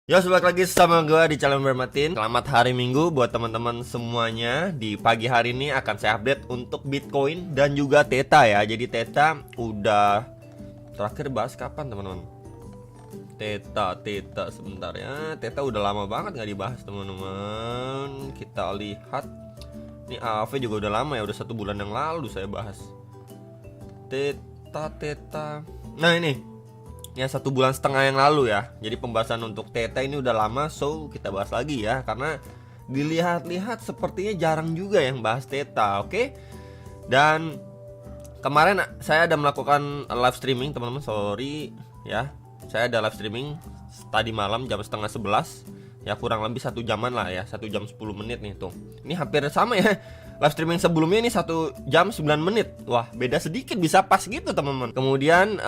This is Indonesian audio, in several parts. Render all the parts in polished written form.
Ya, balik lagi sama gue di channel Bermatin. Selamat hari Minggu buat teman-teman semuanya. Di pagi hari ini akan saya update untuk Bitcoin dan juga Theta ya. Jadi Theta udah terakhir bahas kapan teman-teman? Theta sebentar ya. Theta udah lama banget nggak dibahas teman-teman. Kita lihat. Ini AV juga udah lama ya, udah 1 bulan yang lalu saya bahas Theta. Nah ini ya 1,5 bulan yang lalu ya. Jadi pembahasan untuk Theta ini udah lama, so kita bahas lagi ya. Karena dilihat-lihat sepertinya jarang juga yang bahas Theta, oke? Dan kemarin saya ada melakukan live streaming teman-teman, sorry ya. Saya ada live streaming tadi malam jam setengah 11. Ya kurang lebih 1 jaman lah ya, 1 jam 10 menit nih tuh. Ini hampir sama ya. Live streaming sebelumnya ini 1 jam 9 menit. Wah, beda sedikit, bisa pas gitu teman-teman. Kemudian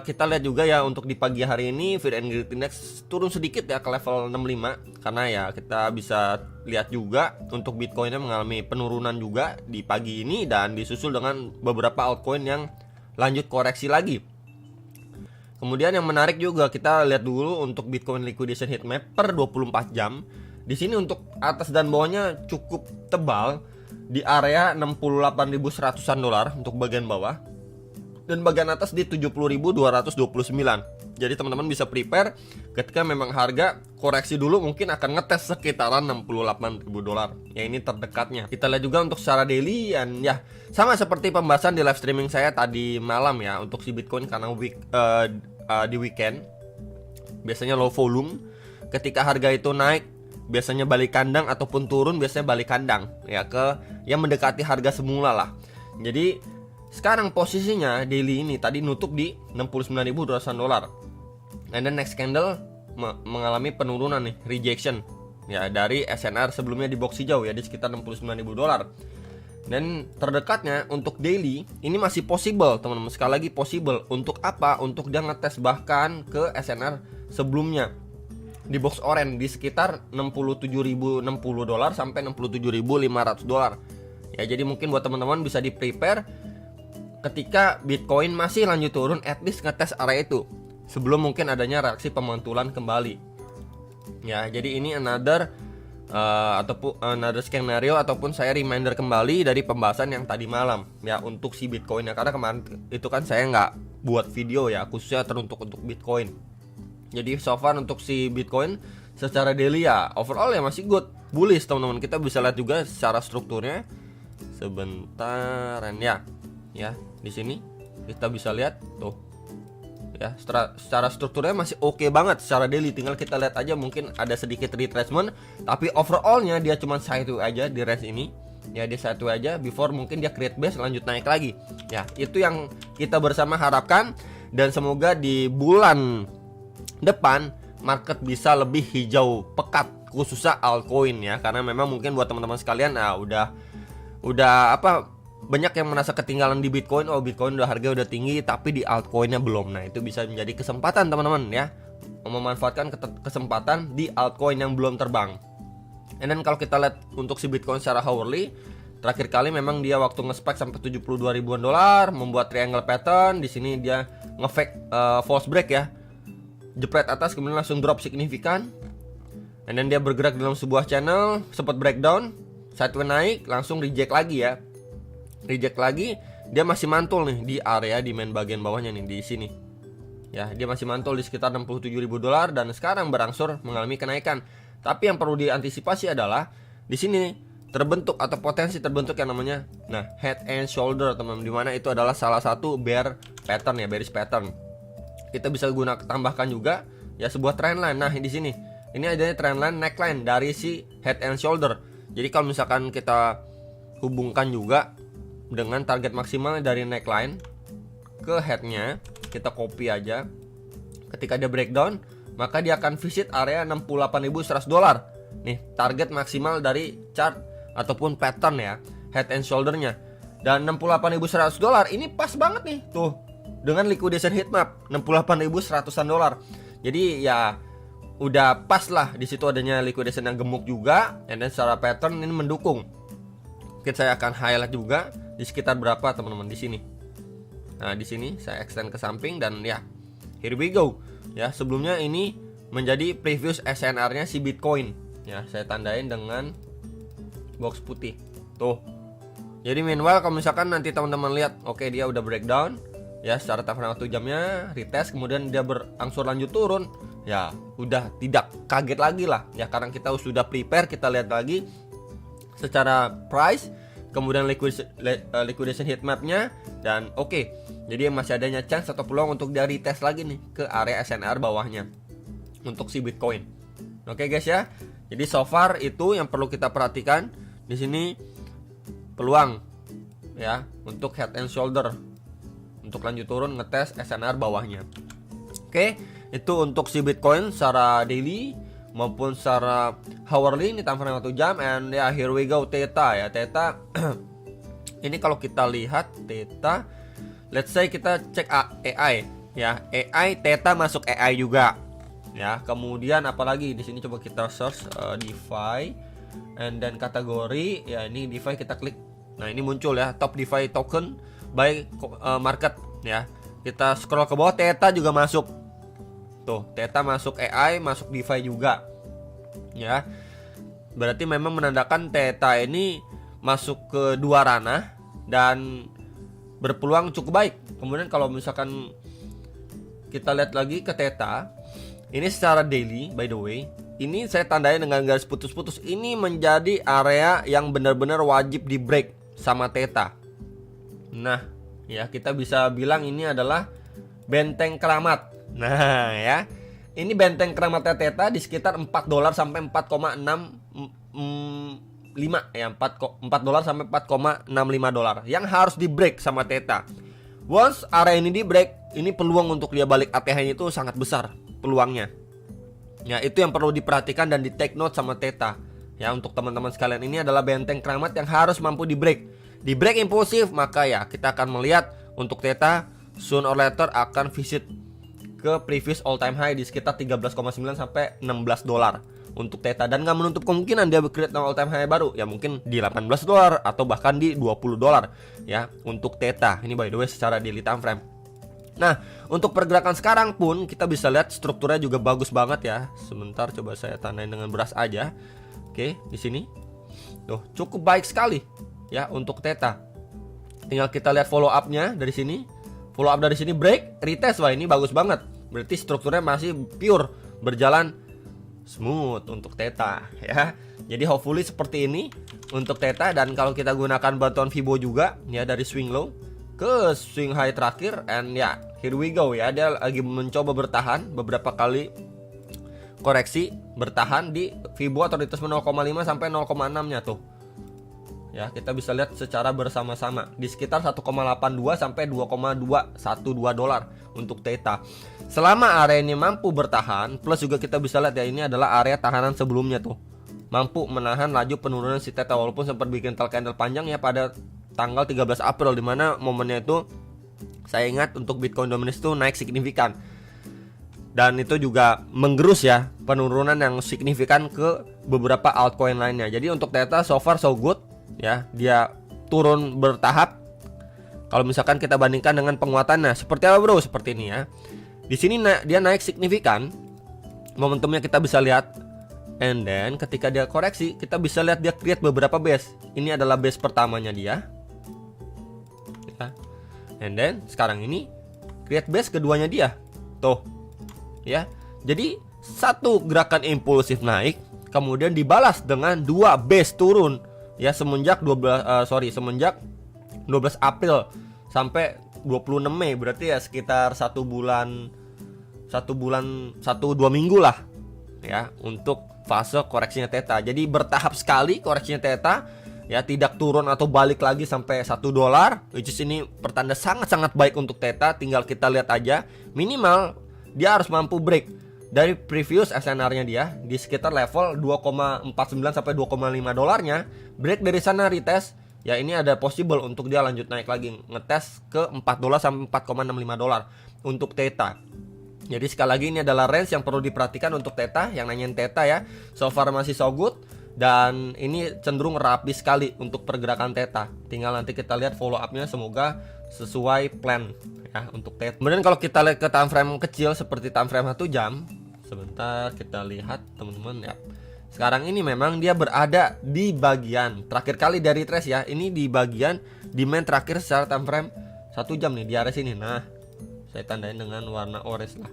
kita lihat juga ya untuk di pagi hari ini Fear and Greed Index turun sedikit ya ke level 65. Karena ya kita bisa lihat juga untuk Bitcoinnya mengalami penurunan juga di pagi ini. Dan disusul dengan beberapa altcoin yang lanjut koreksi lagi. Kemudian yang menarik juga kita lihat dulu untuk Bitcoin liquidation heatmap per 24 jam. Di sini untuk atas dan bawahnya cukup tebal di area 68.100-an dolar untuk bagian bawah dan bagian atas di 70.229. Jadi teman-teman bisa prepare ketika memang harga koreksi dulu mungkin akan ngetes sekitaran 68.000 dolar. Ya ini terdekatnya. Kita lihat juga untuk secara daily dan ya sama seperti pembahasan di live streaming saya tadi malam ya untuk si Bitcoin karena di weekend biasanya low volume. Ketika harga itu naik biasanya balik kandang ataupun turun biasanya balik kandang ya ke yang mendekati harga semula lah. Jadi sekarang posisinya daily ini tadi nutup di 69.200 dolar. And then next candle mengalami penurunan nih, rejection ya dari SNR sebelumnya di box hijau ya di sekitar 69.000 dolar. Dan terdekatnya untuk daily ini masih possible teman-teman, sekali lagi possible. Untuk apa? Untuk dia ngetes bahkan ke SNR sebelumnya di box orange di sekitar 67.060 dolar sampai 67.500 dolar. Ya jadi mungkin buat teman-teman bisa di prepare ketika Bitcoin masih lanjut turun, at least ngetes area itu sebelum mungkin adanya reaksi pemantulan kembali. Ya jadi ini another skenario ataupun saya reminder kembali dari pembahasan yang tadi malam ya untuk si Bitcoin ya, karena kemarin itu kan saya nggak buat video ya khususnya teruntuk untuk Bitcoin. Jadi so far untuk si Bitcoin secara daily ya overall ya masih good, bullish teman-teman. Kita bisa lihat juga secara strukturnya sebentar ya di sini kita bisa lihat tuh ya secara strukturnya masih oke banget secara daily. Tinggal kita lihat aja mungkin ada sedikit retracement, tapi overallnya dia cuma sideways aja di range ini ya, dia sideways aja before mungkin dia create base lanjut naik lagi ya. Itu yang kita bersama harapkan dan semoga di bulan depan market bisa lebih hijau pekat khususnya altcoin ya, karena memang mungkin buat teman-teman sekalian udah banyak yang merasa ketinggalan di Bitcoin. Oh Bitcoin udah harga udah tinggi tapi di altcoinnya belum. Nah itu bisa menjadi kesempatan teman-teman ya, memanfaatkan kesempatan di altcoin yang belum terbang. And then kalau kita lihat untuk si Bitcoin secara hourly, terakhir kali memang dia waktu nge-spike sampai 72 ribuan dolar, membuat triangle pattern. Di sini dia nge-fake false break ya, jepret atas kemudian langsung drop signifikan. And then dia bergerak dalam sebuah channel, sempat breakdown, sideways naik, langsung reject lagi ya. Reject lagi, dia masih mantul nih di area di main bagian bawahnya nih di sini. Ya, dia masih mantul di sekitar 67.000 dolar dan sekarang berangsur mengalami kenaikan. Tapi yang perlu diantisipasi adalah di sini terbentuk atau potensi terbentuk yang namanya head and shoulder teman-teman, di mana itu adalah salah satu bear pattern ya, bearish pattern. Kita bisa tambahkan juga ya sebuah trendline. Nah, di sini ini adanya trendline neckline dari si head and shoulder. Jadi kalau misalkan kita hubungkan juga dengan target maksimal dari neckline ke headnya, kita copy aja. Ketika dia breakdown, maka dia akan visit area 68.100 dolar. Nih, target maksimal dari chart ataupun pattern ya, head and shouldernya. Dan 68.100 dolar ini pas banget nih tuh dengan liquidation heatmap 68.100-an dolar. Jadi ya udah pas lah, di situ adanya liquidation yang gemuk juga, dan secara pattern ini mendukung. Mungkin saya akan highlight juga di sekitar berapa teman-teman di sini. Nah, di sini saya extend ke samping dan ya, here we go. Ya, sebelumnya ini menjadi previous SNR-nya si Bitcoin. Ya, saya tandain dengan box putih. Tuh. Jadi meanwhile kalau misalkan nanti teman-teman lihat, oke dia udah breakdown ya secara time frame 1 jamnya, retest, kemudian dia berangsur lanjut turun, ya udah tidak kaget lagi lah ya, karena kita sudah prepare, kita lihat lagi secara price, kemudian liquidation heat mapnya, dan oke, jadi masih adanya chance atau peluang untuk dia retest lagi nih ke area SNR bawahnya untuk si Bitcoin. Oke guys ya, jadi so far itu yang perlu kita perhatikan di sini, peluang ya untuk head and shoulder untuk lanjut turun ngetes SNR bawahnya. Oke, itu untuk si Bitcoin secara daily maupun secara hourly, ini time frame 1 jam. And ya, here we go Theta ya. Theta ini kalau kita lihat Theta, let's say kita cek AI ya. AI Theta masuk AI juga. Ya, kemudian apalagi di sini coba kita search DeFi and then kategori ya, ini DeFi kita klik. Nah, ini muncul ya top DeFi token by market ya. Kita scroll ke bawah, Theta juga masuk. Tuh, Theta masuk AI, masuk DeFi juga. Ya. Berarti memang menandakan Theta ini masuk ke dua ranah dan berpeluang cukup baik. Kemudian kalau misalkan kita lihat lagi ke Theta, ini secara daily by the way, ini saya tandai dengan garis putus-putus. Ini menjadi area yang benar-benar wajib di break sama Theta. Nah, ya kita bisa bilang ini adalah benteng keramat. Nah, ya. Ini benteng keramatnya Theta di sekitar $4 sampai 4,65 ya, $4 sampai $4,65 yang harus di break sama Theta. Once area ini di break, ini peluang untuk dia balik ATH-nya itu sangat besar peluangnya. Ya, itu yang perlu diperhatikan dan di take note sama Theta. Ya, untuk teman-teman sekalian, ini adalah benteng keramat yang harus mampu di break. Di break impulsif, maka ya kita akan melihat untuk Theta soon or later akan visit ke previous all time high di sekitar 13,9 sampai $16 untuk Theta, dan nggak menutup kemungkinan dia create all time high baru ya, mungkin di $18 atau bahkan di $20 ya untuk Theta. Ini by the way secara daily time frame. Nah, untuk pergerakan sekarang pun kita bisa lihat strukturnya juga bagus banget ya. Sebentar coba saya tandain dengan beras aja. Oke, di sini. Tuh, cukup baik sekali ya untuk Theta. Tinggal kita lihat follow up-nya dari sini. Follow up dari sini break, retest. Wah, ini bagus banget. Berarti strukturnya masih pure, berjalan smooth untuk Theta ya. Jadi hopefully seperti ini untuk Theta, dan kalau kita gunakan bantuan Fibo juga ya dari swing low ke swing high terakhir, and ya here we go ya, dia lagi mencoba bertahan beberapa kali koreksi, bertahan di Fibo atau retracement 0,5 sampai 0,6 nya tuh. Ya, kita bisa lihat secara bersama-sama di sekitar 1,82 sampai 2,212 dolar untuk Theta. Selama area ini mampu bertahan, plus juga kita bisa lihat ya, ini adalah area tahanan sebelumnya tuh. Mampu menahan laju penurunan si Theta walaupun sempat bikin tail candle panjang ya pada tanggal 13 April, dimana momennya itu saya ingat untuk Bitcoin dominance itu naik signifikan. Dan itu juga menggerus ya penurunan yang signifikan ke beberapa altcoin lainnya. Jadi untuk Theta so far so good ya, dia turun bertahap. Kalau misalkan kita bandingkan dengan penguatannya seperti apa bro? Seperti ini ya. Di sini dia naik signifikan. Momentumnya kita bisa lihat. And then ketika dia koreksi, kita bisa lihat dia create beberapa base. Ini adalah base pertamanya dia. Ya. And then sekarang ini create base keduanya dia. Tuh. Ya. Jadi satu gerakan impulsif naik, kemudian dibalas dengan dua base turun. Ya, semenjak 12 April sampai 26 Mei, berarti ya sekitar 1 2 minggu lah ya untuk fase koreksinya Theta. Jadi bertahap sekali koreksinya Theta ya, tidak turun atau balik lagi sampai $1, which is ini pertanda sangat-sangat baik untuk Theta. Tinggal kita lihat aja, minimal dia harus mampu break dari previous SNR-nya dia di sekitar level 2,49 sampai 2,5 dolarnya. Break dari sana retest, ya ini ada possible untuk dia lanjut naik lagi, ngetes ke $4 sampai 4,65 dolar untuk Theta. Jadi sekali lagi ini adalah range yang perlu diperhatikan untuk Theta. Yang nanyain Theta ya, so far masih so good, dan ini cenderung rapi sekali untuk pergerakan Theta. Tinggal nanti kita lihat follow up-nya, semoga sesuai plan ya untuk Theta. Kemudian kalau kita lihat ke time frame kecil seperti time frame 1 jam, Sebentar kita lihat teman-teman ya. Sekarang ini memang dia berada di bagian terakhir kali dari trace ya. Ini di bagian demand terakhir secara time frame 1 jam nih di area sini. Nah, saya tandain dengan warna orange lah.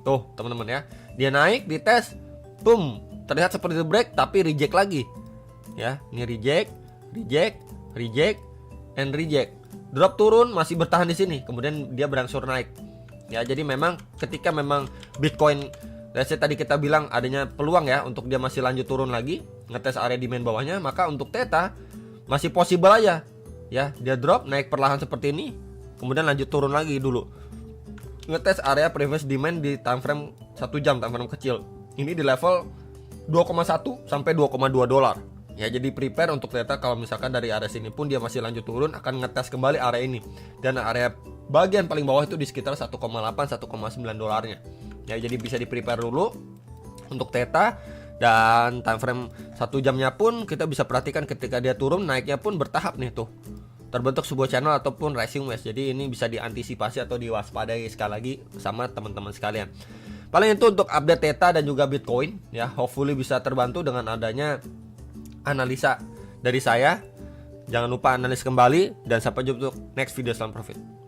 Tuh teman-teman ya, dia naik di tes, boom, terlihat seperti break tapi reject lagi. Ya, ini reject, and reject. Drop turun masih bertahan di sini, kemudian dia berangsur naik. Ya, jadi memang ketika memang Bitcoin, tadi kita bilang adanya peluang ya untuk dia masih lanjut turun lagi, ngetes area demand bawahnya, maka untuk Theta masih possible aja. Ya, dia drop naik perlahan seperti ini, kemudian lanjut turun lagi dulu. Ngetes area previous demand di time frame 1 jam, time frame kecil. Ini di level 2,1 sampai 2,2 dolar. Ya, jadi prepare untuk Theta kalau misalkan dari area sini pun dia masih lanjut turun, akan ngetes kembali area ini. Dan area bagian paling bawah itu di sekitar 1,8 1,9 dolarnya. Ya, jadi bisa di prepare dulu untuk Theta. Dan time frame 1 jamnya pun kita bisa perhatikan ketika dia turun, naiknya pun bertahap nih tuh. Terbentuk sebuah channel ataupun rising wedge. Jadi ini bisa diantisipasi atau diwaspadai sekali lagi sama teman-teman sekalian. Paling itu untuk update Theta dan juga Bitcoin ya. Hopefully bisa terbantu dengan adanya analisa dari saya. Jangan lupa analis kembali dan sampai jumpa untuk next video. Salam profit.